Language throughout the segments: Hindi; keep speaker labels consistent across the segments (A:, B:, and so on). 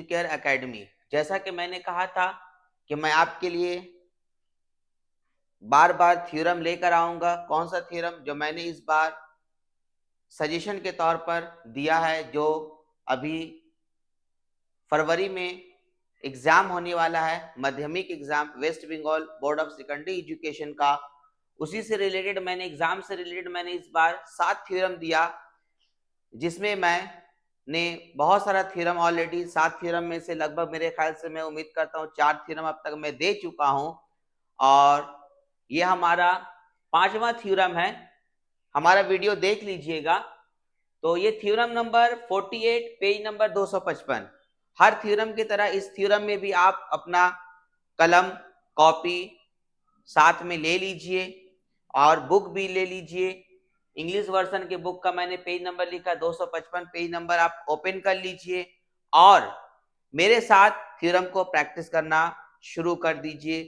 A: Educare academy. जैसा कि मैंने कहा था कि मैं आपके लिए बार बार थ्योरम लेकर आऊंगा। कौन सा थ्योरम? जो मैंने इस बार सजेशन के तौर पर दिया है, जो अभी फरवरी में एग्जाम होने वाला है, Madhyamik exam West Bengal board of secondary education का। उसी से रिलेटेड मैंने एग्जाम से रिलेटेड मैंने इस बार 7 थ्योरम दिया, जिसमें मैंने बहुत सारा थ्योरम ऑलरेडी 7 थ्योरम में से लगभग मेरे ख्याल से मैं उम्मीद करता हूँ 4 थ्योरम अब तक मैं दे चुका हूँ, और ये हमारा 5वां थ्योरम है। हमारा वीडियो देख लीजिएगा। तो ये थ्योरम नंबर 48 पेज नंबर 255। हर थ्योरम की तरह इस थ्योरम में भी आप अपना कलम कॉपी साथ में ले लीजिए और बुक भी ले लीजिए। इंग्लिश वर्जन के बुक का मैंने पेज नंबर लिखा 255, पेज नंबर आप ओपन कर लीजिए और मेरे साथ थ्योरम को प्रैक्टिस करना शुरू कर दीजिए,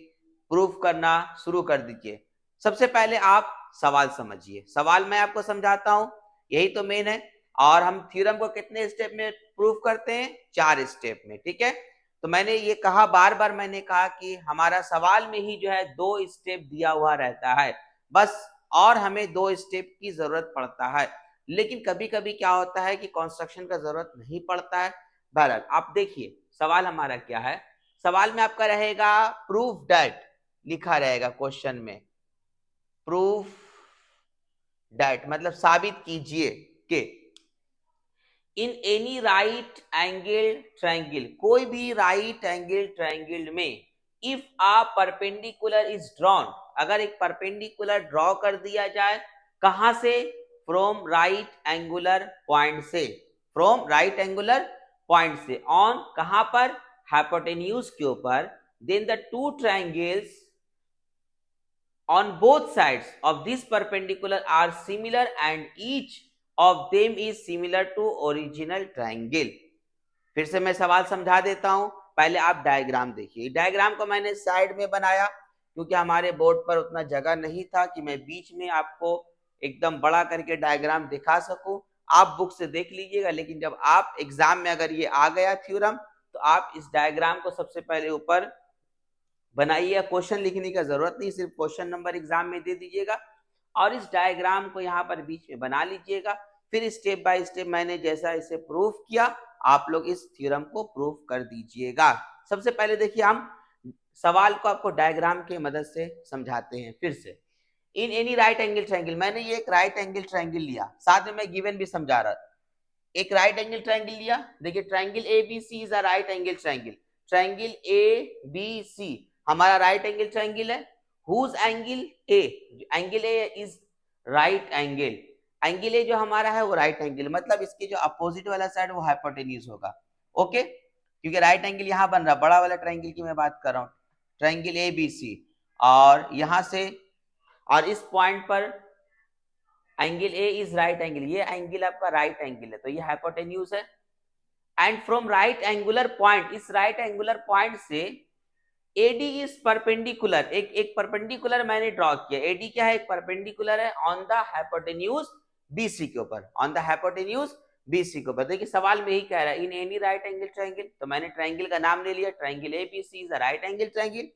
A: प्रूफ करना शुरू कर दीजिए। सबसे पहले आप सवाल समझिए। सवाल मैं आपको समझाता हूं, यही तो मेन है। और हम थ्योरम को कितने स्टेप में प्रूफ करते हैं? 4 स्टेप में, ठीक है। तो मैंने ये कहा, बार बार मैंने कहा कि हमारा सवाल में ही जो है 2 स्टेप दिया हुआ रहता है बस, और हमें 2 स्टेप की जरूरत पड़ता है। लेकिन कभी कभी क्या होता है कि कंस्ट्रक्शन का जरूरत नहीं पड़ता है। बहरहाल आप देखिए सवाल हमारा क्या है। सवाल में आपका रहेगा प्रूफ दैट, लिखा रहेगा क्वेश्चन में प्रूफ दैट मतलब साबित कीजिए कि in any right angle triangle, कोई भी राइट एंगल ट्रायंगल में if a perpendicular is drawn, अगर एक परपेंडिकुलर ड्रॉ कर दिया जाए, कहां से? फ्रॉम राइट एंगुलर पॉइंट से, फ्रॉम राइट एंगुलर पॉइंट से ऑन कहां पर? हाइपोटेन्यूज के ऊपर। Then the two triangles on both sides of this perpendicular are similar and each of them is similar to original triangle। फिर से मैं सवाल समझा देता हूं, पहले आप डायग्राम देखिए। डायग्राम को मैंने साइड में बनाया क्योंकि हमारे बोर्ड पर उतना जगह नहीं था कि मैं बीच में आपको एकदम बड़ा करके डायग्राम दिखा सकूं। आप बुक से देख लीजिएगा, लेकिन जब आप एग्जाम में अगर ये आ गया थ्योरम तो आप इस डायग्राम को सबसे पहले ऊपर बनाइए। क्वेश्चन लिखने का जरूरत नहीं, सिर्फ क्वेश्चन नंबर एग्जाम में दे दीजिएगा और इस डायग्राम को यहाँ पर बीच में बना लीजिएगा। फिर स्टेप बाय स्टेप मैंने जैसा इसे प्रूफ किया, आप लोग इस थ्योरम को प्रूफ कर दीजिएगा। सबसे पहले देखिए, हम सवाल को आपको डायग्राम की मदद से समझाते हैं। फिर से, इन एनी राइट एंगल ट्रायंगल, मैंने ये एक राइट एंगल ट्रायंगल लिया, साथ में मैं गिवन भी समझा रहा। एक राइट एंगल ट्रायंगल लिया, देखिए triangle ABC is a right angle triangle. Triangle ABC हमारा राइट एंगल ट्रायंगल है। Whose angle? A. Angle A is right angle. Angle A जो हमारा है वो राइट एंगल, मतलब इसके जो अपोजिट वाला साइड वो हाइपोटेन्यूज होगा। ओके, क्योंकि राइट एंगल यहाँ बन रहा, बड़ा वाला ट्रायंगल की मैं बात कर रहा हूँ, ट्रायंगल एबीसी। और यहां से और इस पॉइंट पर angle A is right angle, ये एंगल आपका राइट एंगल है, तो ये हाइपोटेन्यूज है। And from right angular point, इस राइट एंगुलर पॉइंट से एडी इज परपेंडिकुलर, एक परपेंडिकुलर मैंने ड्रॉ किया। एडी क्या है? एक परपेंडिकुलर है ऑन द हाइपोटेन्यूज बीसी के ऊपर, ऑन द हाइपोटेन्यूज बीसी के ऊपर। देखिए सवाल में ही कह रहा है इन एनी राइट एंगल ट्रायंगल, तो मैंने ट्रायंगल का नाम ले लिया, triangle ABC is a right angle triangle.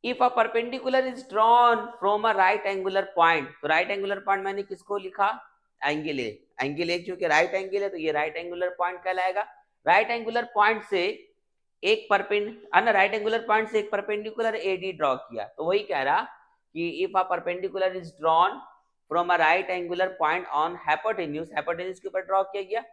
A: If a perpendicular is drawn from a right angular point, तो राइट एंगुलर पॉइंट मैंने किसको लिखा? Angle A. एंगल ए क्योंकि राइट एंगल है तो ये राइट एंगुलर पॉइंट कहलाएगा। राइट एंगुलर पॉइंट से एक राइट एंगुलर पॉइंट से एक परपेंडिकुलर एडी ड्रॉ किया, तो वही कह रहा कि if a perpendicular is drawn from a right angular point on hypotenuse, hypotenuse के ऊपर ड्रॉ किया गया।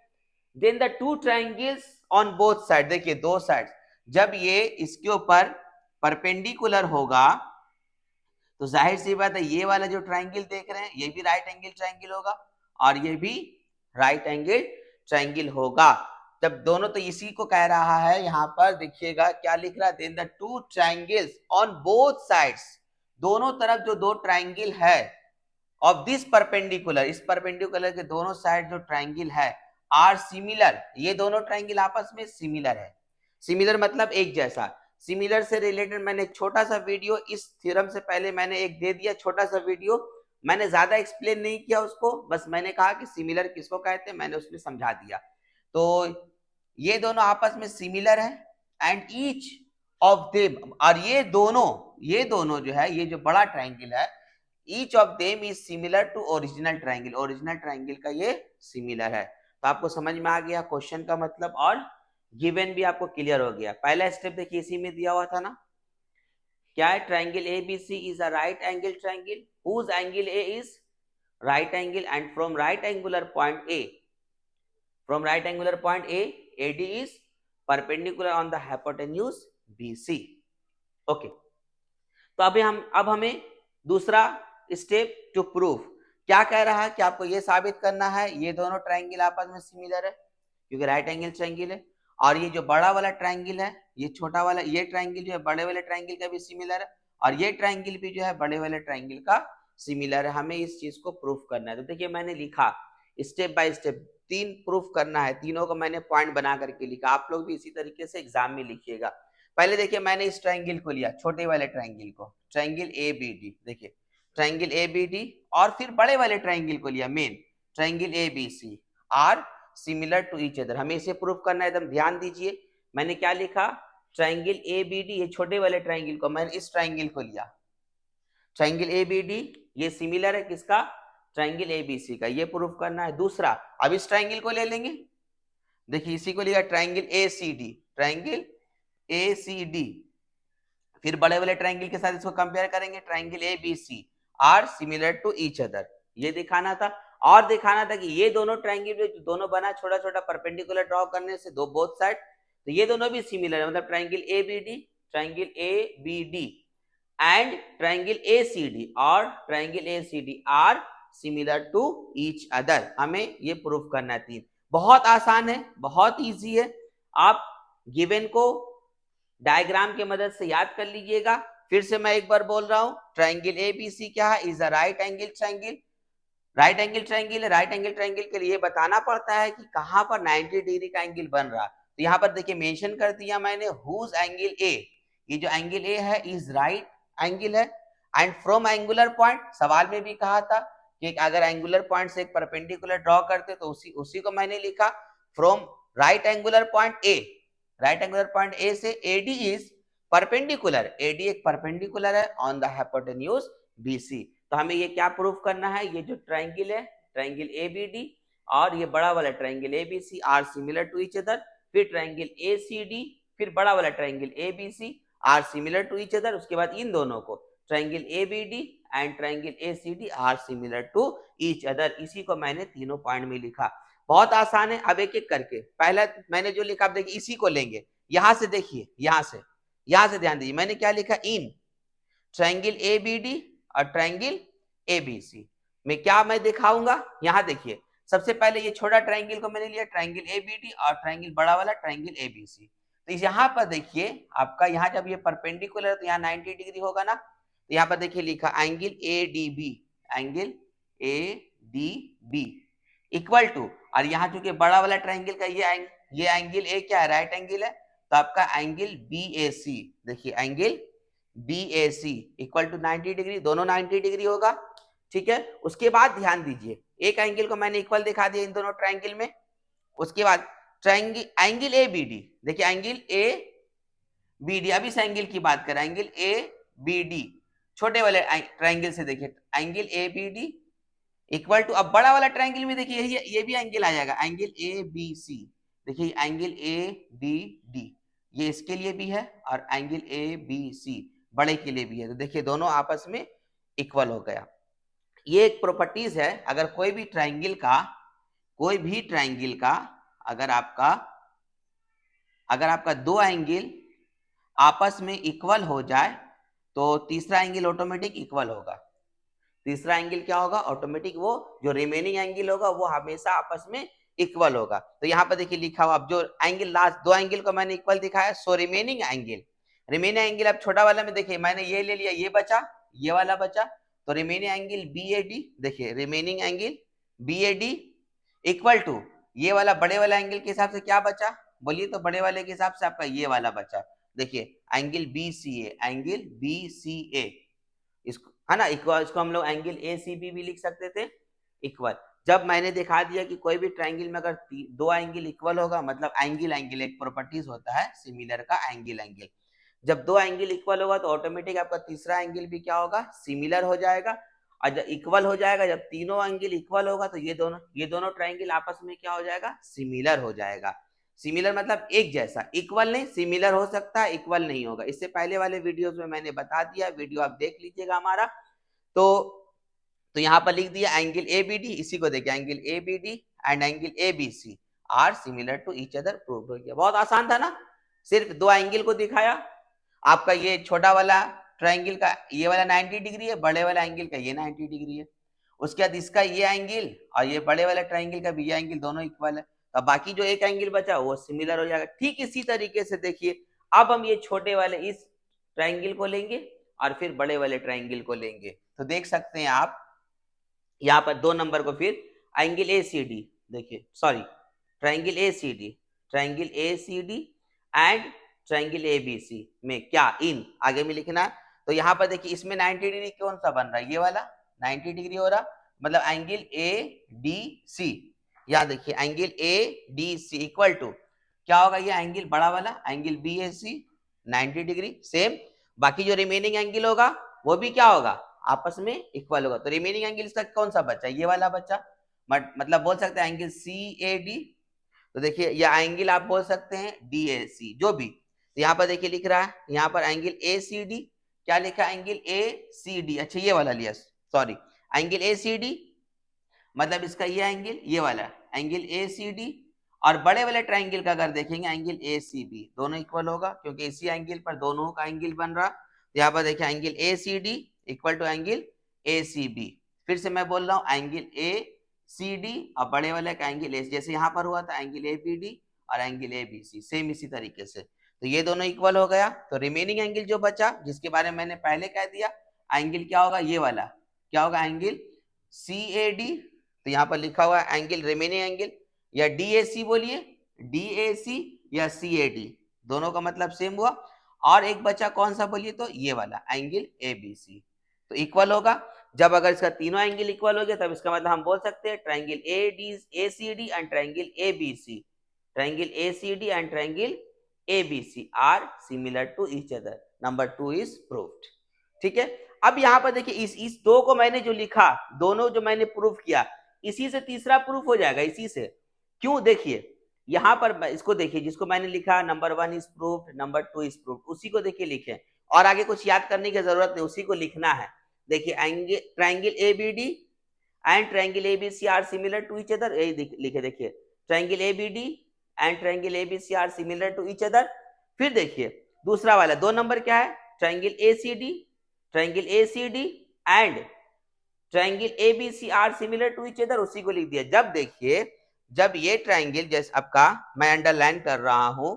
A: Then the two triangles on both side, देखिए दो साइड, जब ये इसके ऊपर परपेंडिकुलर होगा तो जाहिर सी बात है ये वाला जो ट्रायंगल देख रहे हैं ये भी राइट एंगल ट्रायंगल होगा और ये भी राइट एंगल ट्रायंगल होगा। जब दोनों, तो इसी को कह रहा है यहाँ पर, देखिएगा क्या लिख रहा है, then the two triangles on both sides, दोनों तरफ जो दो ट्रायंगल है ऑफ दिस परपेंडिकुलर, इस परपेंडिकुलर के दोनों साइड जो ट्रायंगल है आर सिमिलर, ये दोनों ट्रायंगल आपस में सिमिलर है। सिमिलर मतलब एक जैसा। सिमिलर से रिलेटेड मैंने एक छोटा सा वीडियो इस थ्योरम से पहले मैंने एक दे दिया, छोटा सा वीडियो, मैंने ज्यादा एक्सप्लेन नहीं किया उसको, बस मैंने कहा कि सिमिलर किसको कहते हैं, मैंने उसमें समझा दिया। तो ये दोनों आपस में सिमिलर है एंड ईच ऑफ देम, और ये दोनों जो है, ये जो बड़ा ट्राइंगल है, each of them is similar to original triangle, original triangle का ये सिमिलर है। तो आपको समझ में आ गया क्वेश्चन का मतलब, और गिवन भी आपको क्लियर हो गया। पहला स्टेप देखिए इसी में दिया हुआ था ना, क्या है, triangle ABC is a right angle triangle whose angle A is right angle and from right angular point A, from right angular point A, AD is perpendicular on the hypotenuse BC. Okay, तो अब हमें दूसरा स्टेप टू प्रूफ क्या कह रहा है कि आपको ये साबित करना है ये दोनों ट्राइंगल आपस में सिमिलर है, क्योंकि राइट एंगल ट्राइंगल है, और ये जो बड़ा वाला ट्राइंगल है, ये छोटा वाला, ये ट्राइंगल जो है बड़े वाले ट्राइंगल का भी सिमिलर है, और ये ट्राइंगल भी जो है बड़े वाले ट्राइंगल का सिमिलर है। हमें इस चीज को प्रूफ करना है। तो देखिए मैंने लिखा स्टेप बाय स्टेप, 3 प्रूफ करना है, तीनों को मैंने पॉइंट बना करके लिखा। आप लोग भी इसी तरीके से एग्जाम में लिखिएगा। पहले देखिए मैंने इस ट्राइंगल को लिया, छोटे वाले ट्राइंगल को, ट्राइंगल ए बी डी, देखिए ट्राइंगल ए बी डी, और फिर बड़े वाले ट्राइंगल को लिया, main triangle A B C are similar to each other. हमें इसे प्रूफ करना है, एकदम ध्यान दीजिए। मैंने क्या लिखा, ट्राइंगल ए बी डी, ये छोटे वाले ट्राइंगल को, मैंने इस ट्राइंगल को लिया, ट्राइंगल ए बी डी ये सिमिलर है किसका, ट्राइंगल एबीसी का, ये प्रूफ करना है। दूसरा, अब इस ट्राइंगल को ले लेंगे, देखिए इसी को लिया ट्राइंगल एसीडी, ट्राइंगल एसीडी, फिर बड़े वाले ट्राइंगल के साथ इसको कंपेयर करेंगे, triangle ABC are similar to each other, ये दिखाना था। और दिखाना था कि ये दोनों ट्राइंगल जो दोनों बना छोटा छोटा परपेंडिकुलर ड्रॉ करने से दो बोथ साइड, तो ये दोनों भी सिमिलर है, मतलब triangle ABD, triangle ABD and triangle ACD और triangle ACD are similar to each other. हमें ये प्रूफ करना है। 3 बहुत आसान है, बहुत इजी है। आप गिवन को डायग्राम के मदद से याद कर लीजिएगा। फिर से मैं एक बार बोल रहा हूं, ट्राइंगल एबीसी क्या है, is a right angle triangle, right angle triangle है। राइट एंगल ट्राइंगल के लिए बताना पड़ता है कि कहां पर 90 डिग्री का एंगल बन रहा है। तो यहां पर देखिए मेंशन कर दिया मैंने, हुज एंगल ए, ये जो एंगल ए है इज राइट एंगल है, एंड फ्रॉम एंगुलर पॉइंट, सवाल में भी कहा था कि अगर एंगुलर पॉइंट से एक परपेंडिकुलर ड्रॉ करते तो उसी को मैंने लिखा, from right angular point A, right angular point ए से एडी इज परपेंडिकुलर, एडी एक परपेंडिकुलर है ऑन द हाइपोटेन्यूज बीसी। तो हमें ये क्या प्रूफ करना है, ये जो ट्राइंगल है, ट्राइंगल एबीडी और ये बड़ा वाला triangle ABC are similar to each other, फिर ट्राइंगल एसीडी, फिर बड़ा वाला triangle ABC are similar to each other, उसके बाद इन दोनों को triangle ABD and triangle ACD are similar to each other. इसी को मैंने तीनों पॉइंट में लिखा। बहुत आसान है। अब एक एक करके, पहला मैंने जो लिखा, आप देखिए इसी को लेंगे, यहां से देखिए, यहां से ध्यान दीजिए, मैंने क्या लिखा, इन ट्राइंगल एबीडी और ट्राइंगल एबीसी में क्या मैं दिखाऊंगा, यहां देखिए सबसे पहले ये छोटा ट्राइंगल को मैंने लिया, ट्राइंगल एबीडी, और ट्राइंगल बड़ा वाला ट्राइंगल एबीसी। तो यहाँ पर देखिए आपका, यहाँ जब ये परपेंडिकुलर तो यहाँ 90 डिग्री होगा ना, तो यहाँ पर देखिए लिखा angle ADB, angle ADB equal to, और यहाँ चूंकि बड़ा वाला ट्राइंगल का ये एंगल ए क्या है, राइट एंगल है, तो आपका एंगल बीएसी, देखिए angle BAC equal to 90 degree, दोनों 90 डिग्री होगा, ठीक है। उसके बाद ध्यान दीजिए, एक एंगल को मैंने इक्वल दिखा दिया इन दोनों ट्राइंगल में। उसके बाद triangle angle A B D, देखिए एंगल ए बी डी, अब इस एंगल की बात करें, एंगल ए बी डी छोटे वाले ट्राइंगल से, देखिए angle A B D equal to, अब बड़ा वाला ट्राइंगल में देखिए ये भी एंगल आ जाएगा, एंगल ए बी सी, देखिए एंगल ए बी डी ये इसके लिए भी है, और एंगल ए बी सी बड़े के लिए भी है। तो देखिए दोनों आपस में इक्वल हो गया। ये एक प्रॉपर्टीज है, अगर कोई भी ट्राइंगल का अगर आपका 2 एंगल आपस में इक्वल हो जाए तो तीसरा एंगल ऑटोमेटिक इक्वल होगा। तीसरा एंगल क्या होगा, ऑटोमेटिक, वो जो रिमेनिंग एंगल होगा वो हमेशा आपस में इक्वल होगा। तो यहाँ पर देखिए लिखा हुआ, अब जो एंगल लास्ट 2 एंगल को मैंने इक्वल दिखाया, सो रिमेनिंग एंगल, अब छोटा वाला में देखिए मैंने ये ले लिया, ये बचा, ये वाला बचा, तो रिमेनिंग एंगल बीएडी, देखिए remaining angle BAD equal to ये वाला बड़े वाला एंगल के हिसाब से क्या बचा, बोलिए, तो बड़े वाले के हिसाब से आपका ये वाला बचा, देखिए एंगल बीसीए, एंगल बीसीए, इसको है ना इक्वल, इसको हम लोग एंगल एसीबी भी लिख सकते थे इक्वल। जब मैंने दिखा दिया कि कोई भी ट्रायंगल में अगर दो एंगल इक्वल होगा, मतलब एंगल एक प्रॉपर्टीज होता है सिमिलर का, एंगल जब दो एंगल इक्वल होगा तो ऑटोमेटिक आपका तीसरा एंगल भी क्या होगा, सिमिलर हो जाएगा। और जब इक्वल हो जाएगा, जब तीनों एंगल इक्वल होगा तो ये दोनों ट्रायंगल आपस में क्या हो जाएगा, सिमिलर हो जाएगा। सिमिलर मतलब एक जैसा, इक्वल नहीं, सिमिलर हो सकता है, इक्वल नहीं होगा। इससे पहले वाले वीडियोस में मैंने बता दिया, वीडियो आप देख लीजिएगा हमारा। तो यहाँ पर लिख दिया एंगल ए बी डी, इसी को देखिए angle A B D and angle A B C are similar to each other, prove हो गया। बहुत आसान था ना, सिर्फ दो एंगल को दिखाया। आपका ये छोटा वाला ट्रायंगल का ये वाला 90 डिग्री है, बड़े वाला एंगल का ये 90 डिग्री है। उसके बाद इसका ये एंगल और ये बड़े वाला ट्रायंगल का भी ये एंगल दोनों इक्वल है। तो बाकी जो एक एंगल बचा वो सिमिलर हो जाएगा। ठीक इसी तरीके से देखिए, अब हम ये छोटे वाले इस ट्रायंगल को लेंगे और फिर बड़े वाले ट्रायंगल को लेंगे। तो देख सकते हैं आप यहाँ पर 2 नंबर को फिर एंगल ए सी डी, देखिए sorry triangle A C D and triangle A B C में क्या इन आगे में लिखना है। तो यहाँ पर देखिए इसमें 90 डिग्री कौन सा बन रहा है, ये वाला 90 डिग्री हो रहा, मतलब एंगल ए डी सी। यहाँ देखिए angle A D C equal to क्या होगा, ये एंगल बड़ा वाला angle B A C 90 degree same. बाकी जो रिमेनिंग एंगल होगा वो भी क्या होगा, आपस में इक्वल होगा। तो रिमेनिंग एंगल इसका कौन सा बचा, ये वाला बचा, मतलब बोल सकते हैं एंगल सी ए डी। तो देखिए यह एंगल आप बोल सकते हैं डी ए सी, जो भी। तो यहाँ पर देखिए लिख रहा है यहाँ पर एंगल ए सी डी, क्या लिखा एंगल ए सी डी, अच्छा ये वाला लिया, sorry angle A C D मतलब इसका ये एंगल, ये वाला एंगल ए सी डी। और बड़े वाले ट्रायंगल का अगर देखेंगे एंगल ए सी बी, दोनों इक्वल होगा क्योंकि इसी एंगल पर दोनों का एंगल बन रहा। तो यहाँ पर देखिए angle A C D equal to angle A C B. फिर से मैं बोल रहा हूँ एंगल ए सी डी और बड़े वाले का एंगल ए, जैसे यहाँ पर हुआ था एंगल ए बी डी और angle A B C, same इसी तरीके से। तो ये दोनों इक्वल हो गया। तो रिमेनिंग एंगल जो बचा, जिसके बारे में मैंने पहले कह दिया, एंगल क्या होगा, ये वाला क्या होगा एंगल सी ए डी। तो यहाँ पर लिखा हुआ है एंगल रिमेनिंग एंगल, या डी ए सी बोलिए, डी ए सी या सी ए डी, दोनों का मतलब सेम हुआ। और एक बचा कौन सा बोलिए, तो ये वाला एंगल ए बी सी। तो इक्वल होगा, जब अगर इसका तीनों एंगल इक्वल हो गया तब इसका मतलब हम बोल सकते हैं triangle A C D and triangle A B C, triangle A C D and triangle A B C are similar to each other. Number 2 is proved. ठीक है, अब यहाँ पर देखिए इस दो को मैंने जो लिखा, दोनों जो मैंने प्रूव किया, इसी से तीसरा प्रूफ हो जाएगा, इसी से। क्यों, देखिए यहाँ पर इसको देखिए, जिसको मैंने लिखा number 1 is proof, number 2 is proof, उसी को देखिए लिखे, और आगे कुछ याद करने की जरूरत नहीं, उसी को लिखना है। देखिए triangle A B D and triangle A B C are similar to each other, लिखे देखिए triangle A B D and triangle A B C are similar to each other. फिर देखिए दूसरा वाला 2 नंबर क्या है, triangle A C D and triangle A B C are similar to each other, उसी को लिख दिया। जब देखिए जब ये ट्रायंगल जैसे आपका मैं अंडरलाइन कर रहा हूं,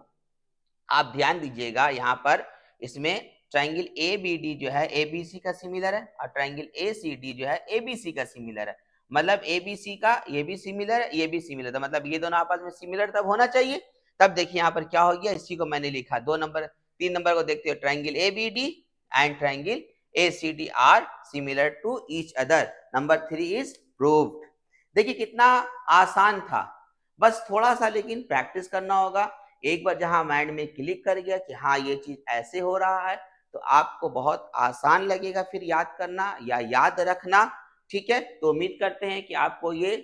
A: आप ध्यान दीजिएगा यहाँ पर, इसमें ट्रायंगल ए बी डी जो है ए बी सी का सिमिलर है और ट्रायंगल ए सी डी जो है ए बी सी का सिमिलर है। मतलब ए बी सी का ये भी सिमिलर है, ये भी सिमिलर है, मतलब ये दोनों आपस में सिमिलर तब होना चाहिए। तब देखिए यहाँ पर क्या हो गया, इसी को मैंने लिखा 3 नंबर को देखते हो, triangle A B D and triangle A C D are similar to each other. Number 3 is proved. देखिए कितना आसान था, बस थोड़ा सा लेकिन प्रैक्टिस करना होगा। एक बार जहां माइंड में क्लिक कर गया कि हाँ ये चीज ऐसे हो रहा है, तो आपको बहुत आसान लगेगा फिर याद करना या याद रखना। ठीक है, तो उम्मीद करते हैं कि आपको ये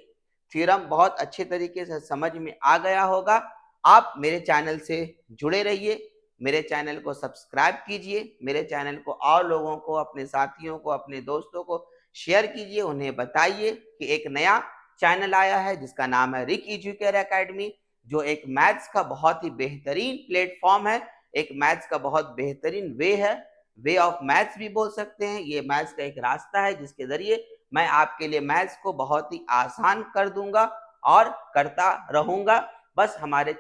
A: थ्योरम बहुत अच्छे तरीके से समझ में आ गया होगा। आप मेरे चैनल से जुड़े रहिए, मेरे चैनल को सब्सक्राइब कीजिए, मेरे चैनल को और लोगों को, अपने साथियों को, अपने दोस्तों को शेयर कीजिए, उन्हें बताइए कि एक नया चैनल आया है जिसका नाम है रिक एजुकेयर एकेडमी, जो एक मैथ्स का बहुत ही बेहतरीन प्लेटफॉर्म है, एक मैथ्स का बहुत बेहतरीन वे है, वे ऑफ मैथ्स भी बोल सकते हैं। ये मैथ्स का एक रास्ता है जिसके जरिए मैं आपके लिए मैथ्स को बहुत ही आसान कर दूंगा और करता रहूंगा। बस हमारे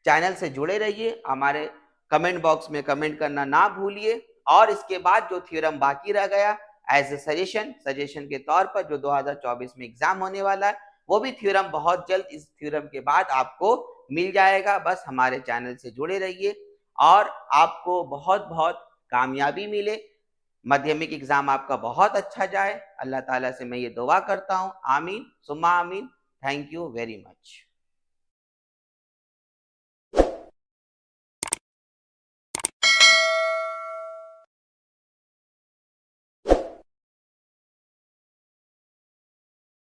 A: चैनल से जुड़े रहिए, हमारे कमेंट बॉक्स में कमेंट करना ना भूलिए। और इसके बाद जो थ्योरम बाकी रह गया एज ए सजेशन के तौर पर, जो 2024 में एग्जाम होने वाला है, वो भी थ्योरम बहुत जल्द इस थ्योरम के बाद आपको मिल जाएगा। बस हमारे चैनल से जुड़े रहिए और आपको बहुत बहुत कामयाबी मिले। माध्यमिक एग्जाम आपका बहुत अच्छा जाए, अल्लाह ताला से मैं ये दुआ करता हूँ। आमीन सुम्मा आमीन। Thank you very much.